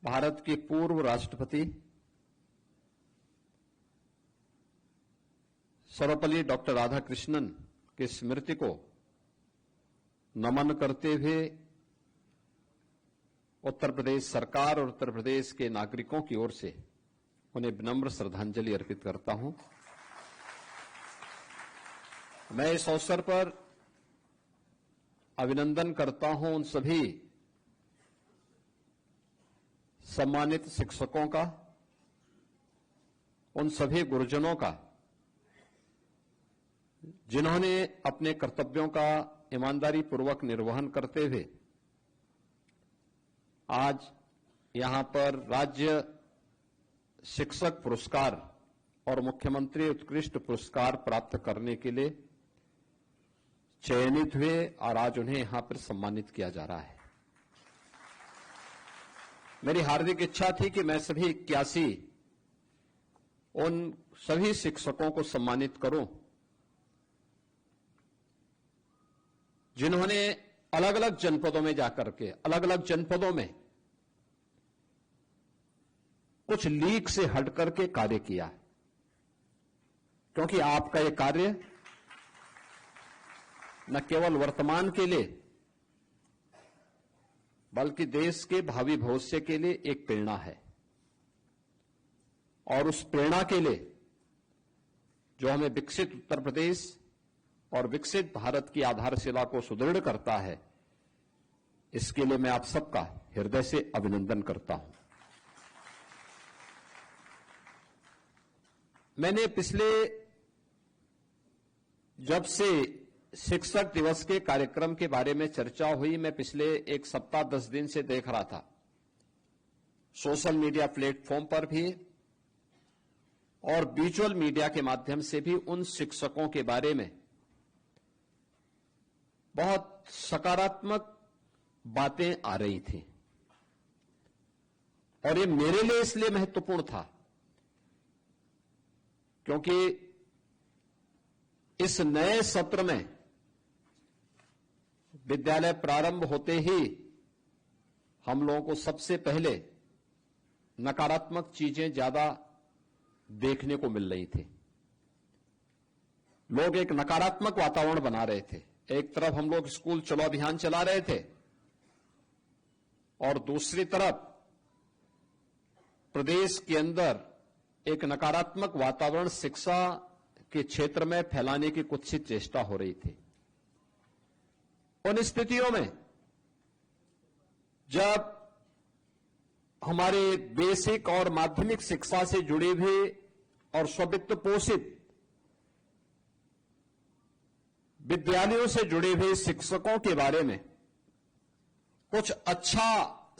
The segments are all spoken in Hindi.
भारत के पूर्व राष्ट्रपति सर्वपल्ली डॉक्टर राधाकृष्णन की स्मृति को नमन करते हुए उत्तर प्रदेश सरकार और उत्तर प्रदेश के नागरिकों की ओर से उन्हें विनम्र श्रद्धांजलि अर्पित करता हूं। मैं इस अवसर पर अभिनंदन करता हूं उन सभी सम्मानित शिक्षकों का, उन सभी गुरुजनों का जिन्होंने अपने कर्तव्यों का ईमानदारी पूर्वक निर्वहन करते हुए आज यहां पर राज्य शिक्षक पुरस्कार और मुख्यमंत्री उत्कृष्ट पुरस्कार प्राप्त करने के लिए चयनित हुए और आज उन्हें यहां पर सम्मानित किया जा रहा है। मेरी हार्दिक इच्छा थी कि मैं सभी 81 उन सभी शिक्षकों को सम्मानित करूं जिन्होंने अलग अलग जनपदों में जाकर के अलग अलग जनपदों में कुछ लीक से हट करके कार्य किया, क्योंकि आपका यह कार्य न केवल वर्तमान के लिए बल्कि देश के भावी भविष्य के लिए एक प्रेरणा है। और उस प्रेरणा के लिए जो हमें विकसित उत्तर प्रदेश और विकसित भारत की आधारशिला को सुदृढ़ करता है, इसके लिए मैं आप सबका हृदय से अभिनंदन करता हूं। मैंने पिछले जब से शिक्षक दिवस के कार्यक्रम के बारे में चर्चा हुई, मैं पिछले एक सप्ताह 10 दिन से देख रहा था सोशल मीडिया प्लेटफॉर्म पर भी और विजुअल मीडिया के माध्यम से भी उन शिक्षकों के बारे में बहुत सकारात्मक बातें आ रही थी। और ये मेरे लिए इसलिए महत्वपूर्ण था क्योंकि इस नए सत्र में विद्यालय प्रारंभ होते ही हम लोगों को सबसे पहले नकारात्मक चीजें ज्यादा देखने को मिल रही थी। लोग एक नकारात्मक वातावरण बना रहे थे। एक तरफ हम लोग स्कूल चलो अभियान चला रहे थे और दूसरी तरफ प्रदेश के अंदर एक नकारात्मक वातावरण शिक्षा के क्षेत्र में फैलाने की कुत्सित चेष्टा हो रही थी। उन स्थितियों में जब हमारे बेसिक और माध्यमिक शिक्षा से जुड़े हुए और स्ववित्त पोषित विद्यालयों से जुड़े हुए शिक्षकों के बारे में कुछ अच्छा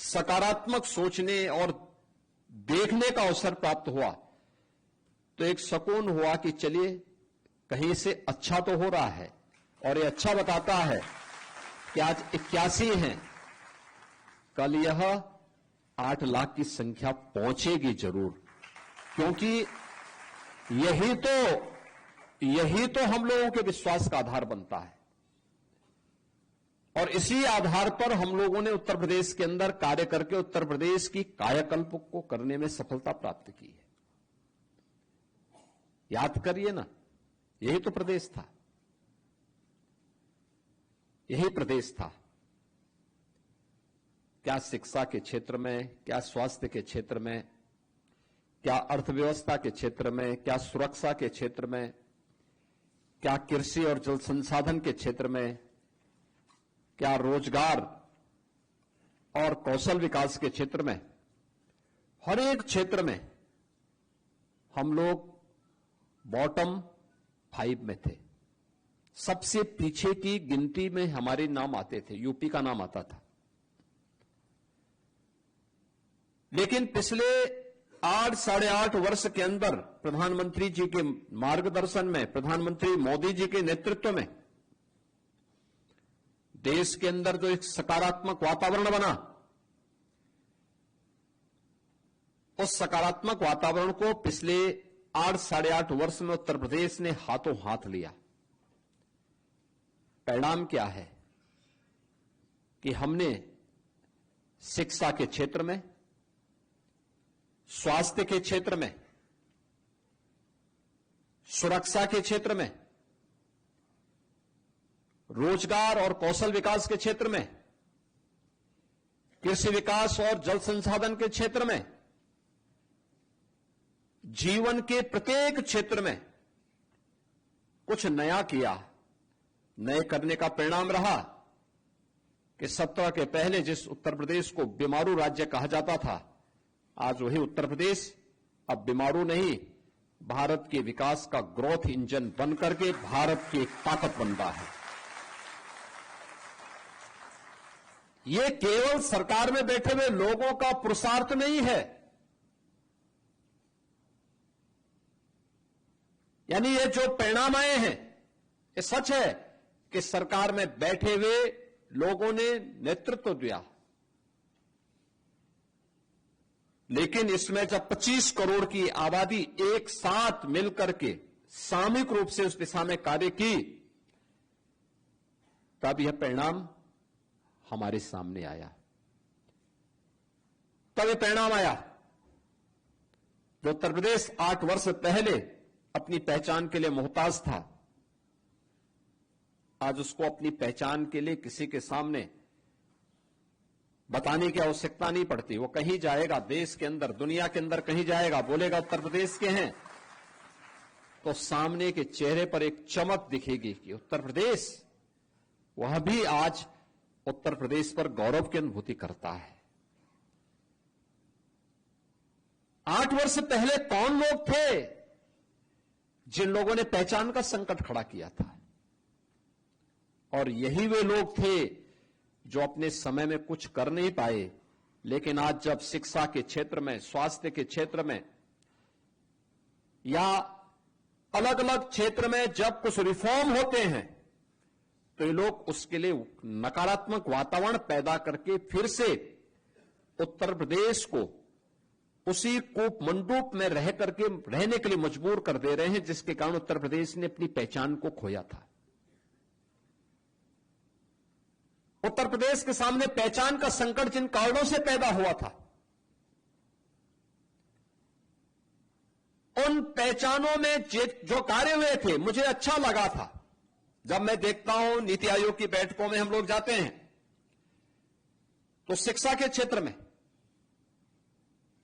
सकारात्मक सोचने और देखने का अवसर प्राप्त हुआ, तो एक सुकून हुआ कि चलिए कहीं से अच्छा तो हो रहा है। और ये अच्छा बताता है कि आज 81 हैं, कल यह 8 लाख की संख्या पहुंचेगी जरूर, क्योंकि यही तो हम लोगों के विश्वास का आधार बनता है। और इसी आधार पर हम लोगों ने उत्तर प्रदेश के अंदर कार्य करके उत्तर प्रदेश की कायाकल्प को करने में सफलता प्राप्त की है। याद करिए ना, यही तो प्रदेश था, यही प्रदेश था। क्या शिक्षा के क्षेत्र में, क्या स्वास्थ्य के क्षेत्र में, क्या अर्थव्यवस्था के क्षेत्र में, क्या सुरक्षा के क्षेत्र में, क्या कृषि और जल संसाधन के क्षेत्र में, क्या रोजगार और कौशल विकास के क्षेत्र में, हर एक क्षेत्र में हम लोग बॉटम 5 में थे। सबसे पीछे की गिनती में हमारे नाम आते थे, यूपी का नाम आता था। लेकिन पिछले 8 साढ़े 8 वर्ष के अंदर प्रधानमंत्री जी के मार्गदर्शन में, प्रधानमंत्री मोदी जी के नेतृत्व में देश के अंदर जो एक सकारात्मक वातावरण बना, उस सकारात्मक वातावरण को पिछले 8 साढ़े 8 वर्ष में उत्तर प्रदेश ने हाथों हाथ लिया। परिणाम क्या है कि हमने शिक्षा के क्षेत्र में स्वास्थ्य के क्षेत्र में, सुरक्षा के क्षेत्र में, रोजगार और कौशल विकास के क्षेत्र में, कृषि विकास और जल संसाधन के क्षेत्र में, जीवन के प्रत्येक क्षेत्र में कुछ नया किया। नए करने का परिणाम रहा कि 17 के पहले जिस उत्तर प्रदेश को बीमारू राज्य कहा जाता था, आज वही उत्तर प्रदेश अब बीमारू नहीं, भारत के विकास का ग्रोथ इंजन बनकर के भारत की एक ताकत बन रहा है। ये केवल सरकार में बैठे हुए लोगों का पुरुषार्थ नहीं है, यानी ये जो परिणाम आए हैं, ये सच है कि सरकार में बैठे हुए लोगों ने नेतृत्व दिया, लेकिन इसमें जब 25 करोड़ की आबादी एक साथ मिलकर के सामूहिक रूप से उस दिशा में कार्य की, तब यह परिणाम हमारे सामने आया। तब यह परिणाम आया जो उत्तर प्रदेश 8 वर्ष पहले अपनी पहचान के लिए मोहताज था, आज उसको अपनी पहचान के लिए किसी के सामने बताने की आवश्यकता नहीं पड़ती। वो कहीं जाएगा, देश के अंदर, दुनिया के अंदर कहीं जाएगा, बोलेगा उत्तर प्रदेश के हैं, तो सामने के चेहरे पर एक चमक दिखेगी कि उत्तर प्रदेश, वह भी आज उत्तर प्रदेश पर गौरव की अनुभूति करता है। 8 वर्ष पहले कौन लोग थे जिन लोगों ने पहचान का संकट खड़ा किया था? और यही वे लोग थे जो अपने समय में कुछ कर नहीं पाए, लेकिन आज जब शिक्षा के क्षेत्र में, स्वास्थ्य के क्षेत्र में या अलग अलग क्षेत्र में जब कुछ रिफॉर्म होते हैं, तो ये लोग उसके लिए नकारात्मक वातावरण पैदा करके फिर से उत्तर प्रदेश को उसी कूप मंडूप में रह करके रहने के लिए मजबूर कर दे रहे हैं, जिसके कारण उत्तर प्रदेश ने अपनी पहचान को खोया था। उत्तर प्रदेश के सामने पहचान का संकट जिन कारणों से पैदा हुआ था, उन पहचानों में जो कार्य हुए थे, मुझे अच्छा लगा था। जब मैं देखता हूं नीति आयोग की बैठकों में हम लोग जाते हैं, तो शिक्षा के क्षेत्र में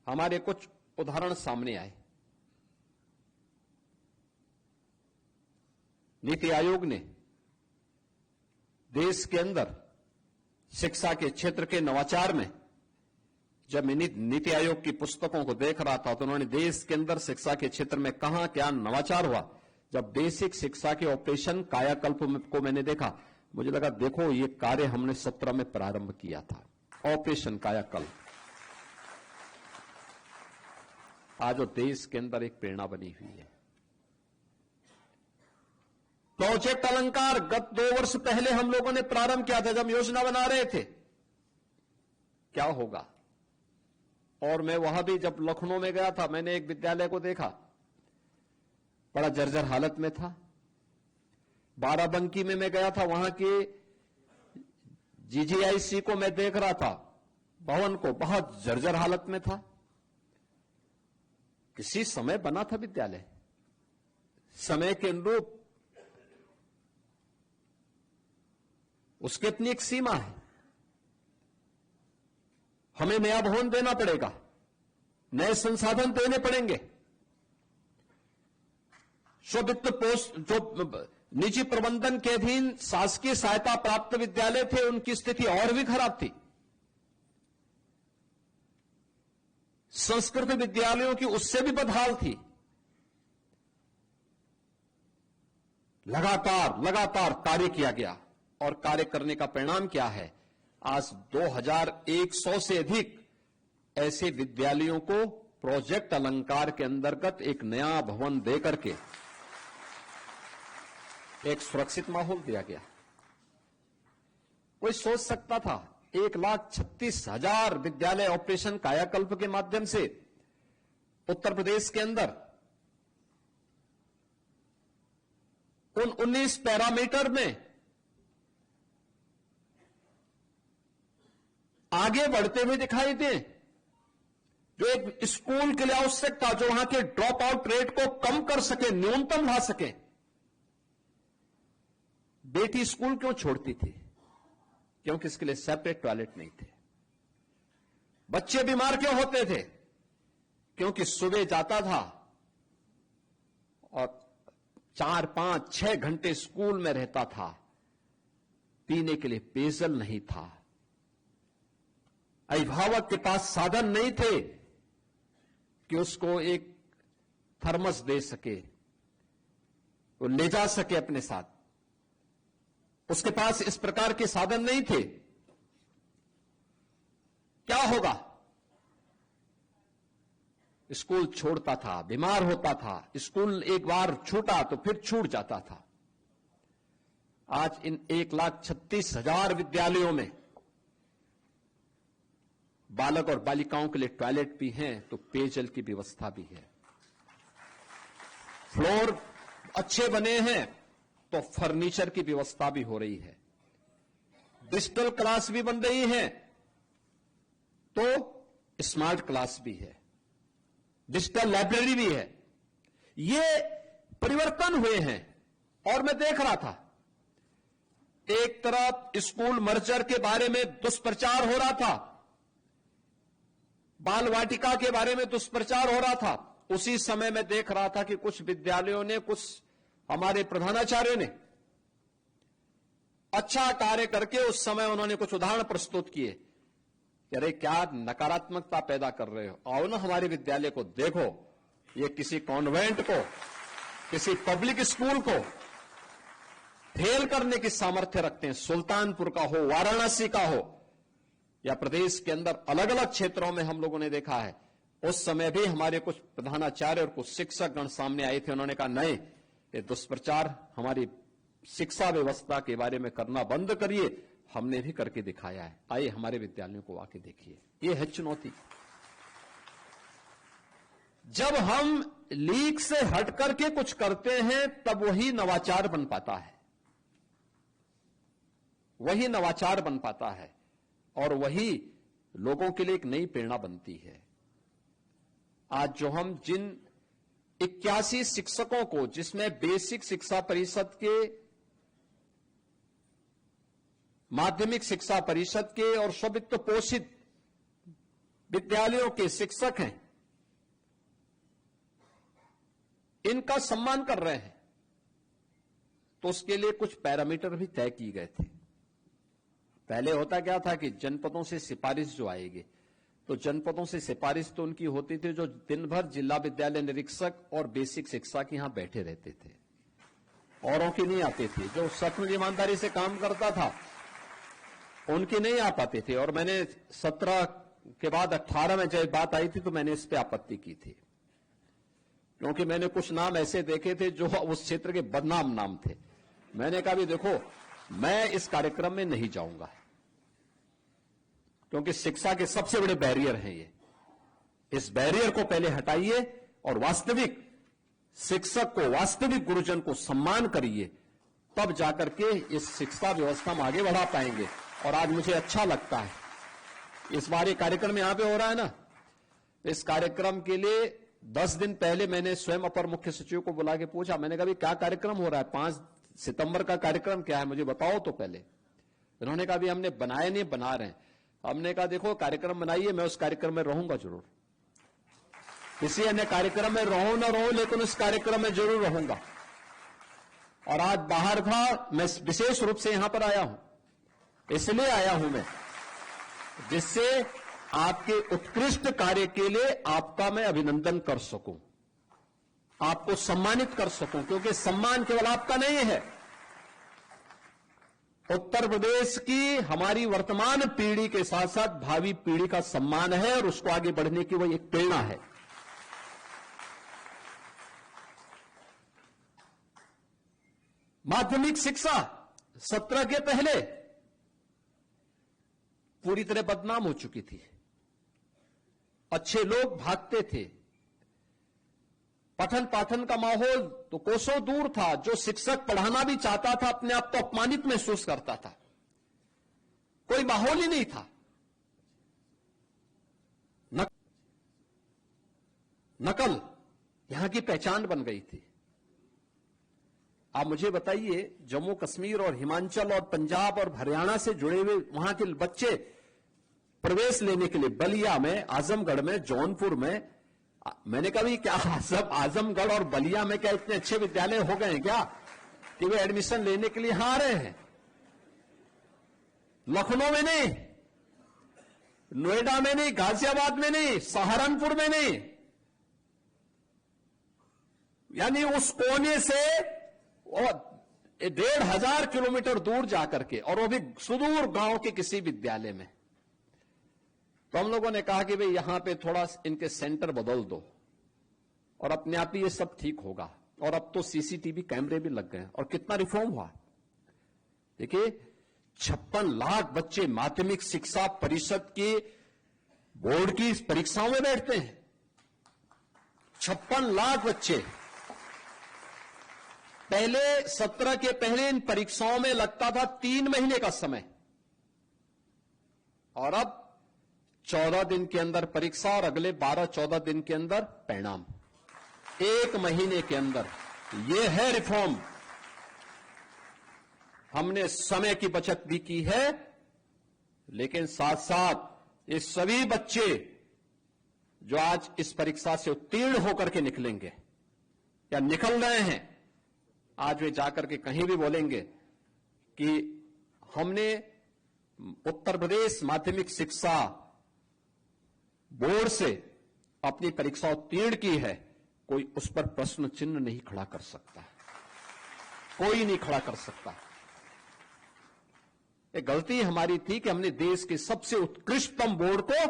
हमारे कुछ उदाहरण सामने आए। नीति आयोग ने देश के अंदर शिक्षा के क्षेत्र के नवाचार में, जब मैं नीति आयोग की पुस्तकों को देख रहा था, तो उन्होंने देश के अंदर शिक्षा के क्षेत्र में कहां क्या नवाचार हुआ। जब बेसिक शिक्षा के ऑपरेशन कायाकल्प को मैंने देखा, मुझे लगा देखो ये कार्य हमने 17 में प्रारंभ किया था, ऑपरेशन कायाकल्प। आज वो देश के अंदर एक प्रेरणा बनी हुई है। प्रोजेक्ट अलंकार गत 2 वर्ष पहले हम लोगों ने प्रारंभ किया था, जब योजना बना रहे थे क्या होगा। और मैं वहां भी जब लखनऊ में गया था, मैंने एक विद्यालय को देखा, बड़ा जर्जर हालत में था। बाराबंकी में मैं गया था, वहां के जीजीआईसी को मैं देख रहा था, भवन को, बहुत जर्जर हालत में था। किसी समय बना था विद्यालय, समय के अनुरूप उसकी अपनी एक सीमा है। हमें नया भवन देना पड़ेगा, नए संसाधन देने पड़ेंगे। स्ववित्त पोस्ट जो निजी प्रबंधन के अधीन शासकीय सहायता प्राप्त विद्यालय थे, उनकी स्थिति और भी खराब थी। संस्कृत विद्यालयों की उससे भी बदहाल थी। लगातार कार्य किया गया, और कार्य करने का परिणाम क्या है? आज 2100 से अधिक ऐसे विद्यालयों को प्रोजेक्ट अलंकार के अंतर्गत एक नया भवन देकर के एक सुरक्षित माहौल दिया गया। कोई सोच सकता था 1,36,000 विद्यालय ऑपरेशन कायाकल्प के माध्यम से उत्तर प्रदेश के अंदर उन 19 पैरामीटर में आगे बढ़ते हुए दिखाई दें। जो एक स्कूल के लिए आवश्यक था, जो वहां के ड्रॉप आउट रेट को कम कर सके, न्यूनतम ला सके, बेटी स्कूल क्यों छोड़ती थी? क्योंकि इसके लिए सेपरेट टॉयलेट नहीं थे। बच्चे बीमार क्यों होते थे? क्योंकि सुबह जाता था और 4, 5, 6 घंटे स्कूल में रहता था, पीने के लिए पेयजल नहीं था, अभिभावक के पास साधन नहीं थे कि उसको एक थर्मस दे सके, वो ले जा सके अपने साथ, उसके पास इस प्रकार के साधन नहीं थे। क्या होगा? स्कूल छोड़ता था, बीमार होता था, स्कूल एक बार छूटा तो फिर छूट जाता था। आज इन 1,36,000 विद्यालयों में बालक और बालिकाओं के लिए टॉयलेट भी हैं, तो पेयजल की व्यवस्था भी है। फ्लोर अच्छे बने हैं तो फर्नीचर की व्यवस्था भी हो रही है। डिजिटल क्लास भी बन रही है तो स्मार्ट क्लास भी है, डिजिटल लाइब्रेरी भी है। ये परिवर्तन हुए हैं। और मैं देख रहा था, एक तरफ स्कूल मर्जर के बारे में दुष्प्रचार हो रहा था, बाल वाटिका के बारे में दुष्प्रचार हो रहा था, उसी समय मैं देख रहा था कि कुछ विद्यालयों ने, कुछ हमारे प्रधानाचार्यों ने अच्छा कार्य करके उस समय उन्होंने कुछ उदाहरण प्रस्तुत किए। अरे क्या नकारात्मकता पैदा कर रहे हो, आओ ना हमारे विद्यालय को देखो, ये किसी कॉन्वेंट को, किसी पब्लिक स्कूल को फेल करने की सामर्थ्य रखते हैं। सुल्तानपुर का हो, वाराणसी का हो, या प्रदेश के अंदर अलग अलग क्षेत्रों में हम लोगों ने देखा है। उस समय भी हमारे कुछ प्रधानाचार्य और कुछ शिक्षक गण सामने आए थे, उन्होंने कहा नहीं, ये दुष्प्रचार हमारी शिक्षा व्यवस्था के बारे में करना बंद करिए। हमने भी करके दिखाया है, आइए हमारे विद्यालयों को आके देखिए। ये है चुनौती। जब हम लीक से हट करके कुछ करते हैं तब वही नवाचार बन पाता है, वही नवाचार बन पाता है और वही लोगों के लिए एक नई प्रेरणा बनती है। आज जो हम जिन 81 शिक्षकों को, जिसमें बेसिक शिक्षा परिषद के, माध्यमिक शिक्षा परिषद के और स्ववित्त पोषित विद्यालयों के शिक्षक हैं, इनका सम्मान कर रहे हैं, तो उसके लिए कुछ पैरामीटर भी तय किए गए थे। पहले होता क्या था कि जनपदों से सिफारिश जो आएगी, तो जनपदों से सिफारिश तो उनकी होती थी जो दिन भर जिला विद्यालय निरीक्षक और बेसिक शिक्षा के यहां बैठे रहते थे, औरों की नहीं आती थी। जो सचमुच ईमानदारी से काम करता था उनकी नहीं आ पाती थी। और मैंने 17 के बाद 18 में जब बात आई थी तो मैंने इस पे आपत्ति की थी, क्योंकि मैंने कुछ नाम ऐसे देखे थे जो उस क्षेत्र के बदनाम नाम थे। मैंने कहा भी देखो, मैं इस कार्यक्रम में नहीं जाऊंगा, क्योंकि शिक्षा के सबसे बड़े बैरियर हैं ये। इस बैरियर को पहले हटाइए और वास्तविक शिक्षक को, वास्तविक गुरुजन को सम्मान करिए, तब जाकर के इस शिक्षा व्यवस्था में आगे बढ़ा पाएंगे। और आज मुझे अच्छा लगता है, इस बार ये कार्यक्रम यहां पे हो रहा है ना, इस कार्यक्रम के लिए 10 दिन पहले मैंने स्वयं अपर मुख्य सचिव को बुला के पूछा, मैंने कहा क्या कार्यक्रम हो रहा है, 5 सितंबर का कार्यक्रम क्या है, मुझे बताओ तो पहले। उन्होंने कहा भी हमने बनाया नहीं, बना रहे हैं। हमने कहा देखो कार्यक्रम बनाइए, मैं उस कार्यक्रम में रहूंगा जरूर, किसी अन्य कार्यक्रम में रहूं ना रहूं, लेकिन उस कार्यक्रम में जरूर रहूंगा। और आज बाहर था, मैं विशेष रूप से यहां पर आया हूं, इसलिए आया हूं मैं, जिससे आपके उत्कृष्ट कार्य के लिए आपका मैं अभिनंदन कर सकूं, आपको सम्मानित कर सकूं, क्योंकि सम्मान केवल आपका नहीं है, उत्तर प्रदेश की हमारी वर्तमान पीढ़ी के साथ साथ भावी पीढ़ी का सम्मान है और उसको आगे बढ़ने की वह एक प्रेरणा है। माध्यमिक शिक्षा 17 के पहले पूरी तरह बदनाम हो चुकी थी, अच्छे लोग भागते थे, पठन पाठन का माहौल तो कोसों दूर था। जो शिक्षक पढ़ाना भी चाहता था अपने आप को अपमानित महसूस करता था, कोई माहौल ही नहीं था। नकल यहां की पहचान बन गई थी। आप मुझे बताइए, जम्मू कश्मीर और हिमाचल और पंजाब और हरियाणा से जुड़े हुए वहां के बच्चे प्रवेश लेने के लिए बलिया में, आजमगढ़ में, जौनपुर में, मैंने कहा क्या सब आजमगढ़ और बलिया में क्या इतने अच्छे विद्यालय हो गए हैं क्या कि वे एडमिशन लेने के लिए यहां आ रहे हैं? लखनऊ में नहीं, नोएडा में नहीं, गाजियाबाद में नहीं, सहारनपुर में नहीं, यानी उस कोने से 1,500 किलोमीटर दूर जाकर के, और वो भी सुदूर गांव के किसी विद्यालय में। तो हम लोगों ने कहा कि भाई यहां पे थोड़ा इनके सेंटर बदल दो और अपने आप ही ये सब ठीक होगा। और अब तो सीसीटीवी कैमरे भी लग गए और कितना रिफॉर्म हुआ। देखिए, 56 लाख बच्चे माध्यमिक शिक्षा परिषद के बोर्ड की परीक्षाओं में बैठते हैं। 56 लाख बच्चे। पहले सत्र के पहले इन परीक्षाओं में लगता था 3 महीने का समय, और अब 14 दिन के अंदर परीक्षा और अगले 12-14 दिन के अंदर परिणाम, 1 महीने के अंदर। यह है रिफॉर्म। हमने समय की बचत भी की है, लेकिन साथ साथ ये सभी बच्चे जो आज इस परीक्षा से उत्तीर्ण होकर के निकलेंगे या निकल रहे हैं, आज वे जाकर के कहीं भी बोलेंगे कि हमने उत्तर प्रदेश माध्यमिक शिक्षा बोर्ड से अपनी परीक्षा उत्तीर्ण की है, कोई उस पर प्रश्न चिन्ह नहीं खड़ा कर सकता, कोई नहीं खड़ा कर सकता। एक गलती हमारी थी कि हमने देश के सबसे उत्कृष्टतम बोर्ड को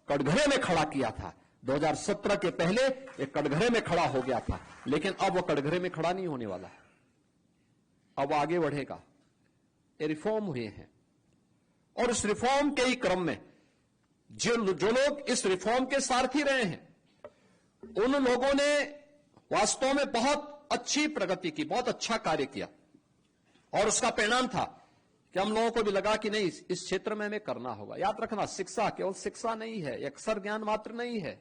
कटघरे में खड़ा किया था। 2017 के पहले एक कटघरे में खड़ा हो गया था, लेकिन अब वह कटघरे में खड़ा नहीं होने वाला है, अब आगे बढ़ेगा। ये रिफॉर्म हुए हैं, और इस रिफॉर्म के ही क्रम में जो लोग इस रिफॉर्म के सारथी रहे हैं, उन लोगों ने वास्तव में बहुत अच्छी प्रगति की, बहुत अच्छा कार्य किया, और उसका परिणाम था कि हम लोगों को भी लगा कि नहीं, इस क्षेत्र में हमें करना होगा। याद रखना, शिक्षा केवल शिक्षा नहीं है, अक्षर ज्ञान मात्र नहीं है।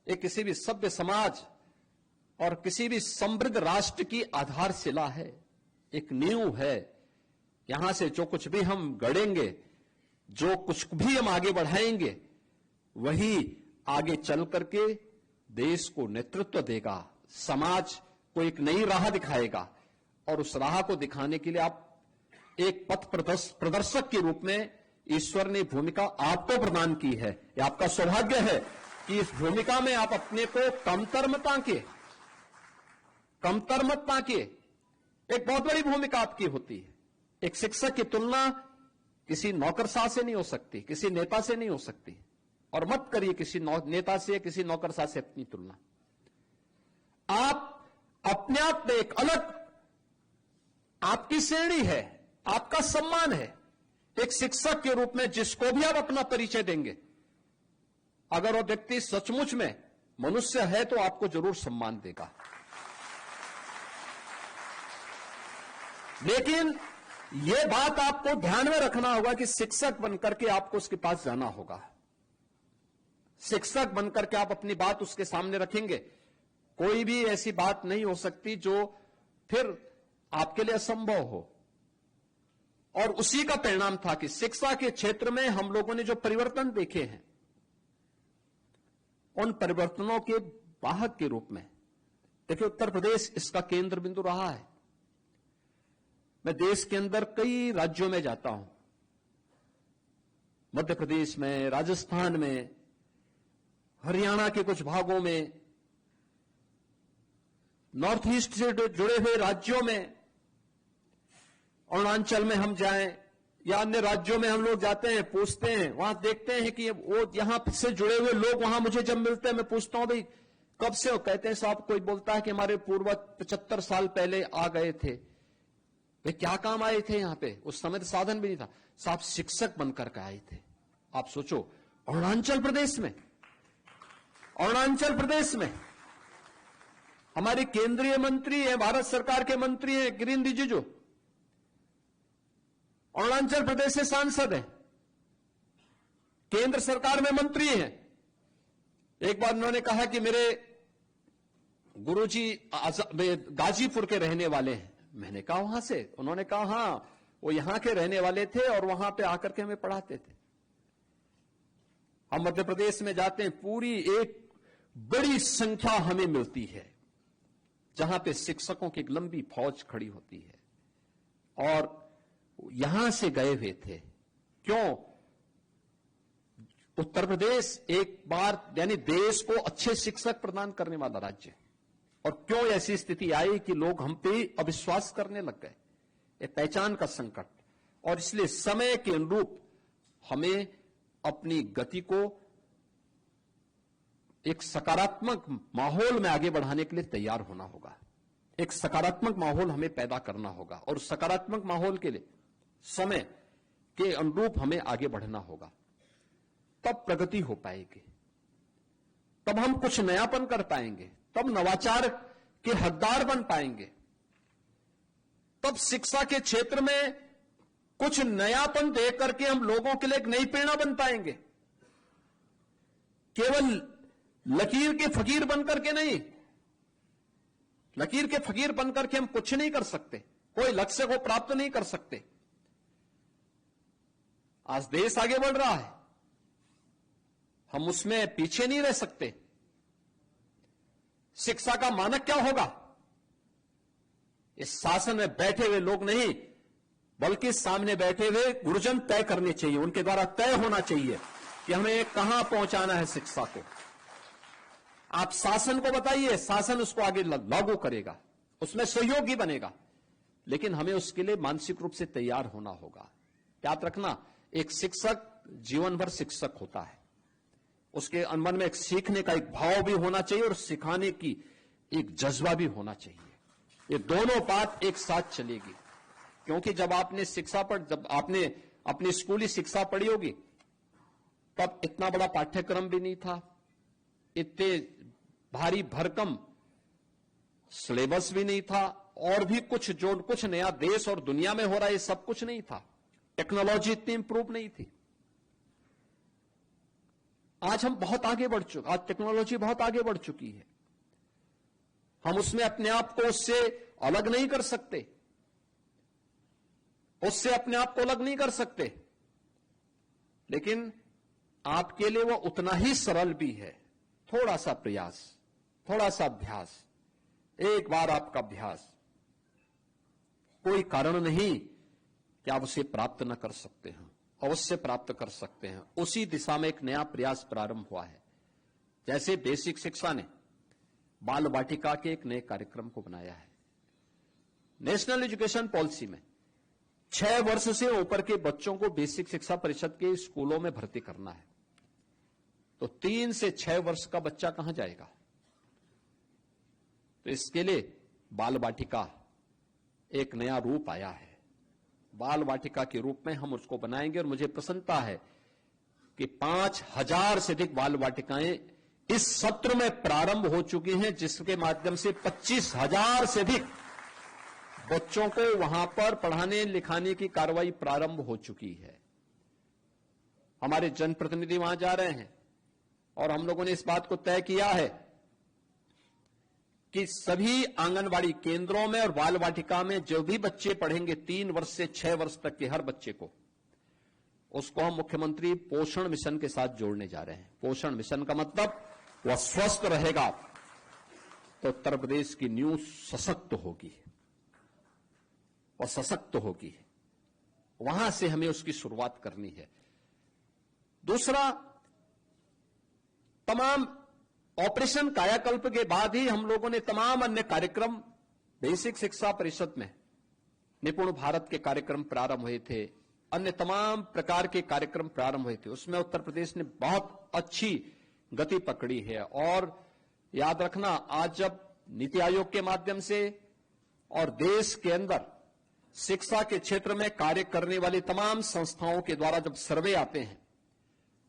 ये किसी भी सभ्य समाज और किसी भी समृद्ध राष्ट्र की आधारशिला है, एक नींव है। यहां से जो कुछ भी हम गढ़ेंगे, जो कुछ भी हम आगे बढ़ाएंगे, वही आगे चल करके देश को नेतृत्व देगा, समाज को एक नई राह दिखाएगा। और उस राह को दिखाने के लिए आप एक पथ प्रदर्शक के रूप में ईश्वर ने भूमिका आपको प्रदान की है। यह आपका सौभाग्य है कि इस भूमिका में आप अपने को कमतर मत ताकिए। एक बहुत बड़ी भूमिका आपकी होती है। एक शिक्षक की तुलना किसी नौकरशाह से नहीं हो सकती, किसी नेता से नहीं हो सकती, और मत करिए किसी नेता से, किसी नौकरशाह से अपनी तुलना। आप अपने आप में एक अलग आपकी श्रेणी है, आपका सम्मान है। एक शिक्षक के रूप में जिसको भी आप अपना परिचय देंगे, अगर वो व्यक्ति सचमुच में मनुष्य है तो आपको जरूर सम्मान देगा। लेकिन यह बात आपको ध्यान में रखना होगा कि शिक्षक बनकर के आपको उसके पास जाना होगा। शिक्षक बनकर के आप अपनी बात उसके सामने रखेंगे, कोई भी ऐसी बात नहीं हो सकती जो फिर आपके लिए असंभव हो। और उसी का परिणाम था कि शिक्षा के क्षेत्र में हम लोगों ने जो परिवर्तन देखे हैं, उन परिवर्तनों के वाहक के रूप में देखिए, उत्तर प्रदेश इसका केंद्र बिंदु रहा है। मैं देश के अंदर कई राज्यों में जाता हूं, मध्य प्रदेश में, राजस्थान में, हरियाणा के कुछ भागों में, नॉर्थ ईस्ट से जुड़े हुए राज्यों में, अरुणाचल में हम जाएं या अन्य राज्यों में हम लोग जाते हैं, पूछते हैं, वहां देखते हैं कि वो यहां से जुड़े हुए लोग वहां मुझे जब मिलते हैं, मैं पूछता हूं भाई कब से हो? कहते हैं साहब, कोई बोलता है कि हमारे पूर्वज 75 साल पहले आ गए थे। वे क्या काम आए थे यहां पे? उस समय तो साधन भी नहीं था साहब, शिक्षक बनकर के आए थे। आप सोचो, अरुणाचल प्रदेश में हमारे केंद्रीय मंत्री हैं, भारत सरकार के मंत्री हैं किरेन रिजिजू, अरुणाचल प्रदेश से सांसद हैं, केंद्र सरकार में मंत्री हैं, एक बार उन्होंने कहा कि मेरे गुरुजी गाजीपुर के रहने वाले हैं। मैंने कहा वहां से? उन्होंने कहा हां, वो यहां के रहने वाले थे और वहां पे आकर के हमें पढ़ाते थे। हम मध्य प्रदेश में जाते हैं, पूरी एक बड़ी संख्या हमें मिलती है जहां पे शिक्षकों की एक लंबी फौज खड़ी होती है और यहां से गए हुए थे। क्यों? उत्तर प्रदेश एक बार यानी देश को अच्छे शिक्षक प्रदान करने वाला राज्य, और क्यों ऐसी स्थिति आई कि लोग हम पे अविश्वास करने लग गए। ये पहचान का संकट, और इसलिए समय के अनुरूप हमें अपनी गति को एक सकारात्मक माहौल में आगे बढ़ाने के लिए तैयार होना होगा। एक सकारात्मक माहौल हमें पैदा करना होगा और सकारात्मक माहौल के लिए समय के अनुरूप हमें आगे बढ़ना होगा। तब प्रगति हो पाएगी, तब हम कुछ नयापन कर पाएंगे, तब नवाचार के हकदार बन पाएंगे, तब शिक्षा के क्षेत्र में कुछ नयापन दे करके हम लोगों के लिए एक नई प्रेरणा बन पाएंगे। केवल लकीर के फकीर बनकर के नहीं, लकीर के फकीर बनकर के हम कुछ नहीं कर सकते, कोई लक्ष्य को प्राप्त नहीं कर सकते। आज देश आगे बढ़ रहा है, हम उसमें पीछे नहीं रह सकते। शिक्षा का मानक क्या होगा? इस शासन में बैठे हुए लोग नहीं, बल्कि सामने बैठे हुए गुरुजन तय करने चाहिए, उनके द्वारा तय होना चाहिए कि हमें कहां पहुंचाना है शिक्षा को। आप शासन को बताइए, शासन उसको आगे लागू करेगा, उसमें सहयोगी बनेगा, लेकिन हमें उसके लिए मानसिक रूप से तैयार होना होगा। याद रखना, एक शिक्षक जीवन भर शिक्षक होता है, उसके मन में एक सीखने का एक भाव भी होना चाहिए और सिखाने की एक जज्बा भी होना चाहिए। ये दोनों बात एक साथ चलेगी, क्योंकि जब आपने जब आपने अपनी स्कूली शिक्षा पढ़ी होगी, तब इतना बड़ा पाठ्यक्रम भी नहीं था, इतने भारी भरकम सिलेबस भी नहीं था, और भी कुछ नया देश और दुनिया में हो रहा है, ये सब कुछ नहीं था। टेक्नोलॉजी इतनी इंप्रूव नहीं थी। आज हम बहुत आगे बढ़ चुके, आज टेक्नोलॉजी बहुत आगे बढ़ चुकी है। हम उसमें अपने आप को उससे अलग नहीं कर सकते, उससे अपने आप को अलग नहीं कर सकते, लेकिन आपके लिए वो उतना ही सरल भी है। थोड़ा सा प्रयास, थोड़ा सा अभ्यास, एक बार आपका अभ्यास, कोई कारण नहीं कि आप उसे प्राप्त न कर सकते हैं, अवश्य प्राप्त कर सकते हैं। उसी दिशा में एक नया प्रयास प्रारंभ हुआ है। जैसे बेसिक शिक्षा ने बाल वाटिका के एक नए कार्यक्रम को बनाया है। नेशनल एजुकेशन पॉलिसी में 6 वर्ष से ऊपर के बच्चों को बेसिक शिक्षा परिषद के स्कूलों में भर्ती करना है, तो 3 से 6 वर्ष का बच्चा कहां जाएगा? तो इसके लिए बाल वाटिका एक नया रूप आया है। बाल वाटिका के रूप में हम उसको बनाएंगे, और मुझे प्रसन्नता है कि 5000 से अधिक बाल वाटिकाएं इस सत्र में प्रारंभ हो चुकी हैं, जिसके माध्यम से 25,000 से अधिक बच्चों को वहां पर पढ़ाने लिखाने की कार्रवाई प्रारंभ हो चुकी है। हमारे जनप्रतिनिधि वहां जा रहे हैं, और हम लोगों ने इस बात को तय किया है कि सभी आंगनवाड़ी केंद्रों में और बाल वाटिका में जो भी बच्चे पढ़ेंगे 3 वर्ष से 6 वर्ष तक के हर बच्चे को, उसको हम मुख्यमंत्री पोषण मिशन के साथ जोड़ने जा रहे हैं। पोषण मिशन का मतलब वह स्वस्थ रहेगा तो उत्तर प्रदेश की नींव सशक्त होगी, वह सशक्त होगी। वहां से हमें उसकी शुरुआत करनी है। दूसरा, तमाम ऑपरेशन कायाकल्प के बाद ही हम लोगों ने तमाम अन्य कार्यक्रम बेसिक शिक्षा परिषद में, निपुण भारत के कार्यक्रम प्रारंभ हुए थे, अन्य तमाम प्रकार के कार्यक्रम प्रारंभ हुए थे, उसमें उत्तर प्रदेश ने बहुत अच्छी गति पकड़ी है। और याद रखना, आज जब नीति आयोग के माध्यम से और देश के अंदर शिक्षा के क्षेत्र में कार्य करने वाली तमाम संस्थाओं के द्वारा जब सर्वे आते हैं,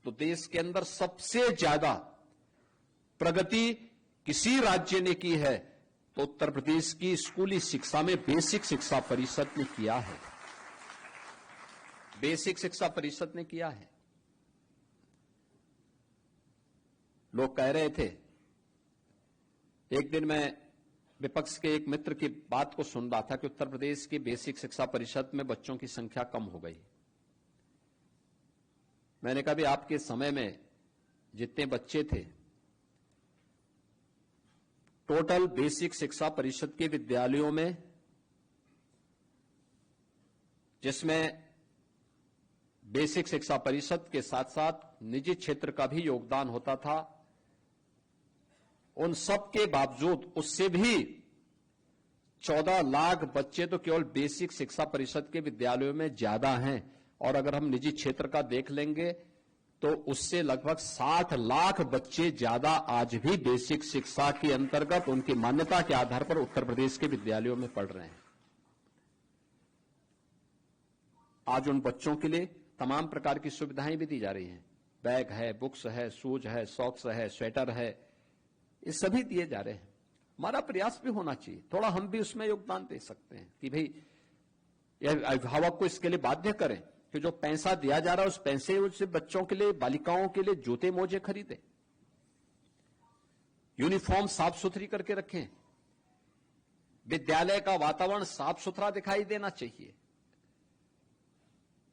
तो देश के अंदर सबसे ज्यादा प्रगति किसी राज्य ने की है तो उत्तर प्रदेश की स्कूली शिक्षा में बेसिक शिक्षा परिषद ने किया है। बेसिक शिक्षा परिषद ने किया है। लोग कह रहे थे, एक दिन मैं विपक्ष के एक मित्र की बात को सुन रहा था कि उत्तर प्रदेश की बेसिक शिक्षा परिषद में बच्चों की संख्या कम हो गई। मैंने कहा भी आपके समय में जितने बच्चे थे, टोटल बेसिक शिक्षा परिषद के विद्यालयों में, जिसमें बेसिक शिक्षा परिषद के साथ साथ निजी क्षेत्र का भी योगदान होता था, उन सब के बावजूद उससे भी 14 लाख बच्चे तो केवल बेसिक शिक्षा परिषद के विद्यालयों में ज्यादा हैं। और अगर हम निजी क्षेत्र का देख लेंगे तो उससे लगभग 60 लाख बच्चे ज्यादा आज भी बेसिक शिक्षा के अंतर्गत उनकी मान्यता के आधार पर उत्तर प्रदेश के विद्यालयों में पढ़ रहे हैं। आज उन बच्चों के लिए तमाम प्रकार की सुविधाएं भी दी जा रही हैं। बैग है, बुक्स है, शूज है, सॉक्स है, स्वेटर है, ये सभी दिए जा रहे हैं। हमारा प्रयास भी होना चाहिए, थोड़ा हम भी उसमें योगदान दे सकते हैं कि भाई अभिभावक को इसके लिए बाध्य करें कि जो पैसा दिया जा रहा है उस पैसे से बच्चों के लिए, बालिकाओं के लिए जूते मोजे खरीदें, यूनिफॉर्म साफ सुथरी करके रखें, विद्यालय का वातावरण साफ सुथरा दिखाई देना चाहिए।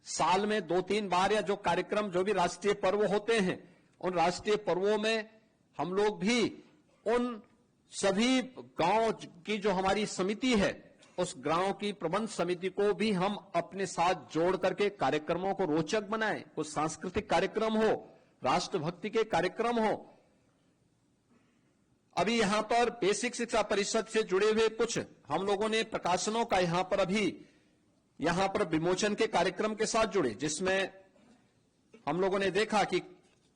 साल में 2-3 बार या जो कार्यक्रम, जो भी राष्ट्रीय पर्व होते हैं, उन राष्ट्रीय पर्वों में हम लोग भी उन सभी गांव की जो हमारी समिति है, उस गांव की प्रबंध समिति को भी हम अपने साथ जोड़ करके कार्यक्रमों को रोचक बनाएं। कुछ सांस्कृतिक कार्यक्रम हो, राष्ट्रभक्ति के कार्यक्रम हो। अभी यहां पर बेसिक शिक्षा परिषद से जुड़े हुए कुछ हम लोगों ने प्रकाशनों का यहां पर विमोचन के कार्यक्रम के साथ जुड़े, जिसमें हम लोगों ने देखा कि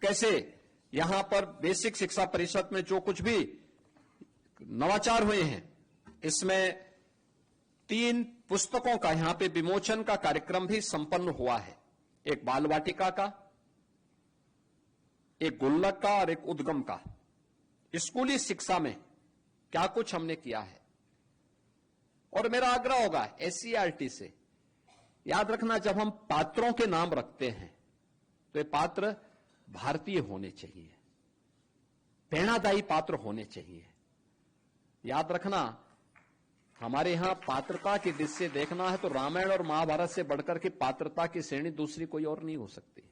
कैसे यहां पर बेसिक शिक्षा परिषद में जो कुछ भी नवाचार हुए हैं, इसमें 3 पुस्तकों का यहां पे विमोचन का कार्यक्रम भी संपन्न हुआ है। एक बाल वाटिका का, एक गुल्लक का और एक उद्गम का। स्कूली शिक्षा में क्या कुछ हमने किया है। और मेरा आग्रह होगा एससीईआरटी से, याद रखना, जब हम पात्रों के नाम रखते हैं तो ये पात्र भारतीय होने चाहिए, प्रेरणादायी पात्र होने चाहिए। याद रखना, हमारे यहां पात्रता की दृष्टि से देखना है तो रामायण और महाभारत से बढ़कर के पात्रता की श्रेणी दूसरी कोई और नहीं हो सकती,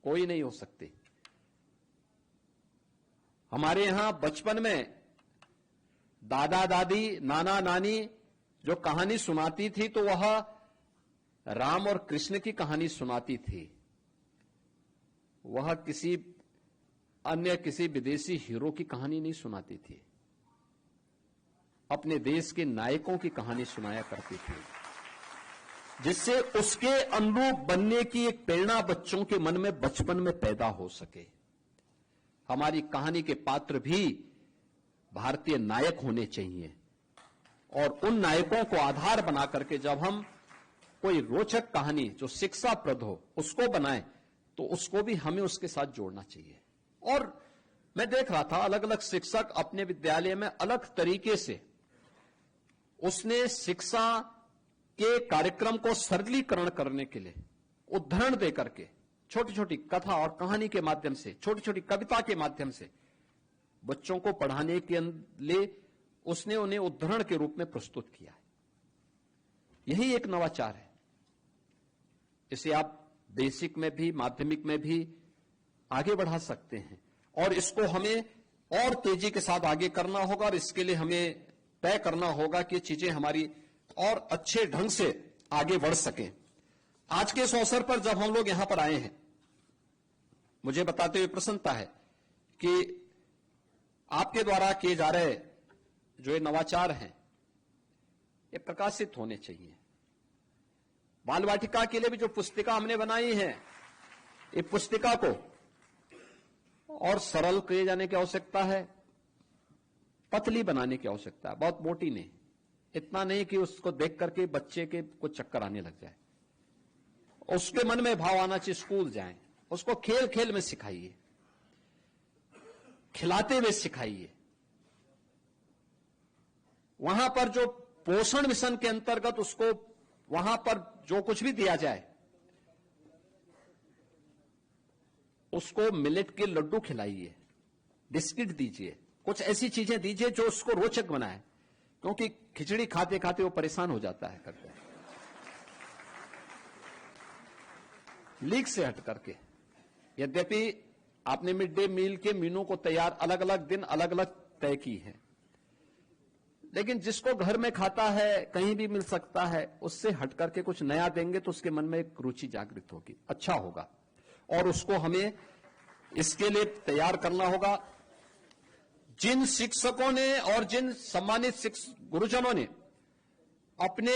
कोई नहीं हो सकती। हमारे यहां बचपन में दादा दादी, नाना नानी जो कहानी सुनाती थी तो वह राम और कृष्ण की कहानी सुनाती थी, वह किसी विदेशी हीरो की कहानी नहीं सुनाती थी, अपने देश के नायकों की कहानी सुनाया करती थी, जिससे उसके अनुरूप बनने की एक प्रेरणा बच्चों के मन में बचपन में पैदा हो सके। हमारी कहानी के पात्र भी भारतीय नायक होने चाहिए और उन नायकों को आधार बना करके जब हम कोई रोचक कहानी जो शिक्षाप्रद हो उसको बनाएं तो उसको भी हमें उसके साथ जोड़ना चाहिए। और मैं देख रहा था अलग अलग शिक्षक अपने विद्यालय में अलग तरीके से उसने शिक्षा के कार्यक्रम को सरलीकरण करने के लिए उदाहरण देकर के छोटी छोटी कथा और कहानी के माध्यम से, छोटी छोटी कविता के माध्यम से बच्चों को पढ़ाने के लिए उसने उन्हें उदाहरण के रूप में प्रस्तुत किया है। यही एक नवाचार है। इसे आप बेसिक में भी, माध्यमिक में भी आगे बढ़ा सकते हैं और इसको हमें और तेजी के साथ आगे करना होगा और इसके लिए हमें तय करना होगा कि चीजें हमारी और अच्छे ढंग से आगे बढ़ सकें। आज के इस अवसर पर जब हम लोग यहां पर आए हैं, मुझे बताते हुए प्रसन्नता है कि आपके द्वारा किए जा रहे जो ये नवाचार हैं ये प्रकाशित होने चाहिए। बाल वाटिका के लिए भी जो पुस्तिका हमने बनाई है, ये पुस्तिका को और सरल किए जाने की आवश्यकता है, पतली बनाने की आवश्यकता है, बहुत मोटी नहीं, इतना नहीं कि उसको देख करके बच्चे के कुछ चक्कर आने लग जाए। उसके मन में भाव आना चाहिए, स्कूल जाएं, उसको खेल खेल में सिखाइए, खिलाते हुए सिखाइए। वहां पर जो पोषण मिशन के अंतर्गत उसको वहां पर जो कुछ भी दिया जाए उसको मिलेट के लड्डू खिलाइए, बिस्किट दीजिए, कुछ ऐसी चीजें दीजिए जो उसको रोचक बनाए, क्योंकि खिचड़ी खाते खाते वो परेशान हो जाता है करके, लीक से हट करके। यद्यपि आपने मिड डे मील के मेनू को तैयार अलग अलग दिन अलग अलग तय की है, लेकिन जिसको घर में खाता है, कहीं भी मिल सकता है, उससे हट करके कुछ नया देंगे तो उसके मन में एक रुचि जागृत होगी, अच्छा होगा। और उसको हमें इसके लिए तैयार करना होगा। जिन शिक्षकों ने और जिन सम्मानित गुरुजनों ने अपने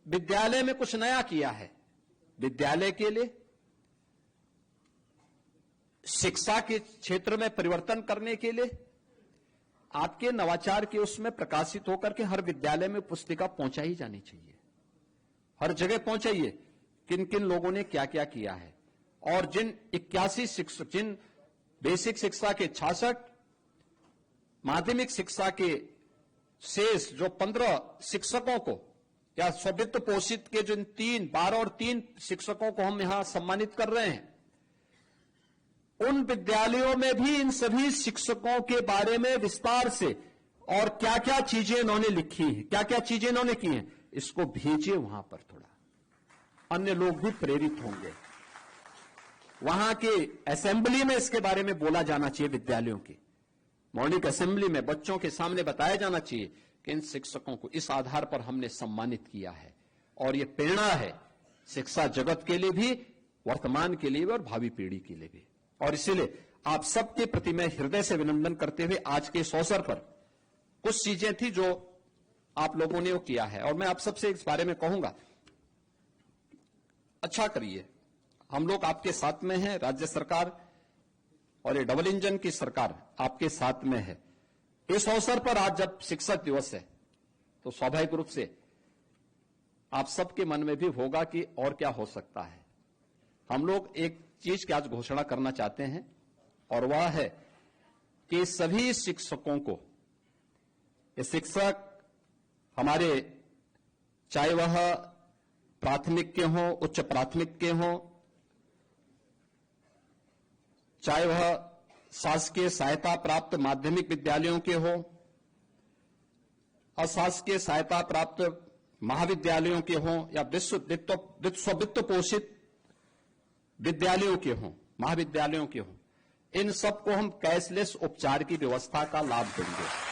विद्यालय में कुछ नया किया है, विद्यालय के लिए, शिक्षा के क्षेत्र में परिवर्तन करने के लिए, आपके नवाचार के उसमें प्रकाशित होकर के हर विद्यालय में पुस्तिका पहुंचाई जानी चाहिए, हर जगह पहुंचाइए किन किन लोगों ने क्या क्या किया है। और जिन 81 शिक्षक, जिन बेसिक शिक्षा के 66, माध्यमिक शिक्षा के शेष जो 15 शिक्षकों को या स्ववित्त पोषित के जो 12 और 3 शिक्षकों को हम यहां सम्मानित कर रहे हैं, उन विद्यालयों में भी इन सभी शिक्षकों के बारे में विस्तार से और क्या क्या चीजें इन्होंने लिखी हैं, क्या क्या चीजें इन्होंने की हैं, इसको भेजिए वहां पर। थोड़ा अन्य लोग भी प्रेरित होंगे। वहां के असेंबली में इसके बारे में बोला जाना चाहिए, विद्यालयों की मॉर्निंग असेंबली में बच्चों के सामने बताया जाना चाहिए कि इन शिक्षकों को इस आधार पर हमने सम्मानित किया है। और यह प्रेरणा है शिक्षा जगत के लिए भी, वर्तमान के लिए भी और भावी पीढ़ी के लिए भी। और इसीलिए आप सबके प्रति मैं हृदय से अभिनंदन करते हुए आज के इस अवसर पर कुछ चीजें थी जो आप लोगों ने वो किया है, और मैं आप सबसे इस बारे में कहूंगा, अच्छा करिए। हम लोग आपके साथ में हैं, राज्य सरकार और ये डबल इंजन की सरकार आपके साथ में है। इस अवसर पर आज जब शिक्षक दिवस है तो स्वाभाविक रूप से आप सबके मन में भी होगा कि और क्या हो सकता है। हम लोग एक चीज की आज घोषणा करना चाहते हैं, और वह है कि सभी शिक्षकों को, ये शिक्षक हमारे चाहे वह प्राथमिक के हों, उच्च प्राथमिक के हों, चाहे वह शासकीय सहायता प्राप्त माध्यमिक विद्यालयों के हों, अशासकीय सहायता प्राप्त महाविद्यालयों के हों, या वित्त पोषित विद्यालयों के हों, महाविद्यालयों के हों, इन सबको हम कैशलेस उपचार की व्यवस्था का लाभ देंगे।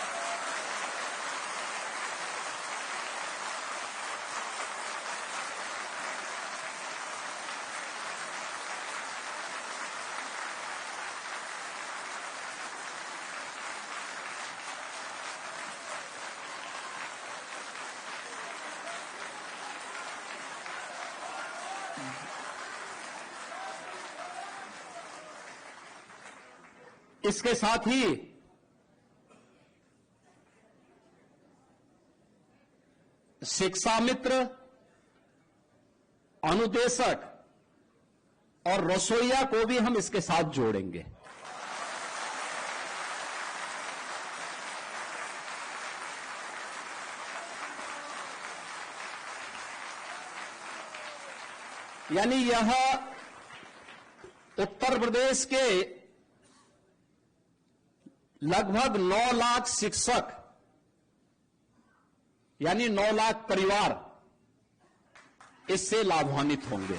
इसके साथ ही शिक्षा मित्र, अनुदेशक और रसोइया को भी हम इसके साथ जोड़ेंगे। यानी यह उत्तर प्रदेश के लगभग 9 लाख शिक्षक, यानी 9 लाख परिवार इससे लाभान्वित होंगे।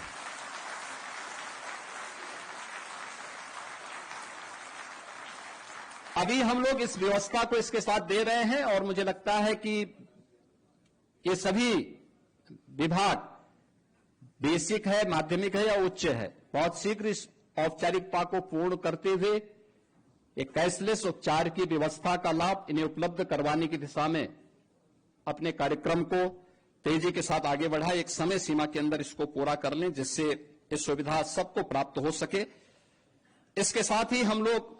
अभी हम लोग इस व्यवस्था को इसके साथ दे रहे हैं, और मुझे लगता है कि ये सभी विभाग, बेसिक है, माध्यमिक है या उच्च है, बहुत शीघ्र इस औपचारिकता को पूर्ण करते हुए एक कैशलेस उपचार की व्यवस्था का लाभ इन्हें उपलब्ध करवाने की दिशा में अपने कार्यक्रम को तेजी के साथ आगे बढ़ाए, एक समय सीमा के अंदर इसको पूरा कर लें, जिससे ये सुविधा सबको प्राप्त हो सके। इसके साथ ही हम लोग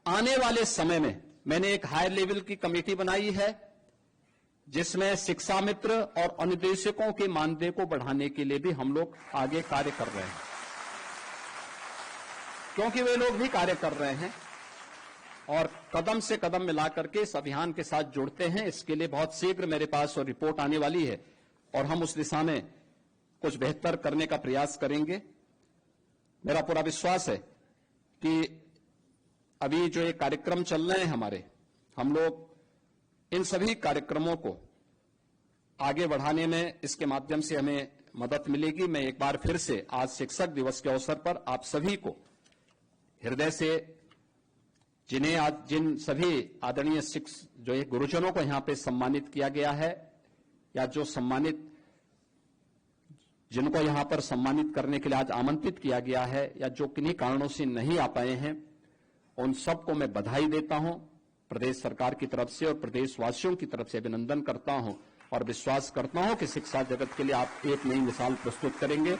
आने वाले समय में, मैंने एक हायर लेवल की कमेटी बनाई है जिसमें शिक्षा मित्र और अनुदेशकों के मानदेय को बढ़ाने के लिए भी हम लोग आगे कार्य कर रहे हैं, क्योंकि वे लोग भी कार्य कर रहे हैं और कदम से कदम मिलाकर के इस अभियान के साथ जुड़ते हैं। इसके लिए बहुत शीघ्र मेरे पास और रिपोर्ट आने वाली है, और हम उस दिशा में कुछ बेहतर करने का प्रयास करेंगे। मेरा पूरा विश्वास है कि अभी जो ये कार्यक्रम चल रहे हैं हमारे, हम लोग इन सभी कार्यक्रमों को आगे बढ़ाने में इसके माध्यम से हमें मदद मिलेगी। मैं एक बार फिर से आज शिक्षक दिवस के अवसर पर आप सभी को हृदय से, जिन्हें आज जिन सभी आदरणीय जो एक गुरुजनों को यहां पे सम्मानित किया गया है, या जो सम्मानित जिनको यहां पर सम्मानित करने के लिए आज आमंत्रित किया गया है, या जो किन्हीं कारणों से नहीं आ पाए हैं, उन सबको मैं बधाई देता हूं प्रदेश सरकार की तरफ से और प्रदेशवासियों की तरफ से अभिनंदन करता हूं और विश्वास करता हूं कि शिक्षा जगत के लिए आप एक नई मिसाल प्रस्तुत करेंगे।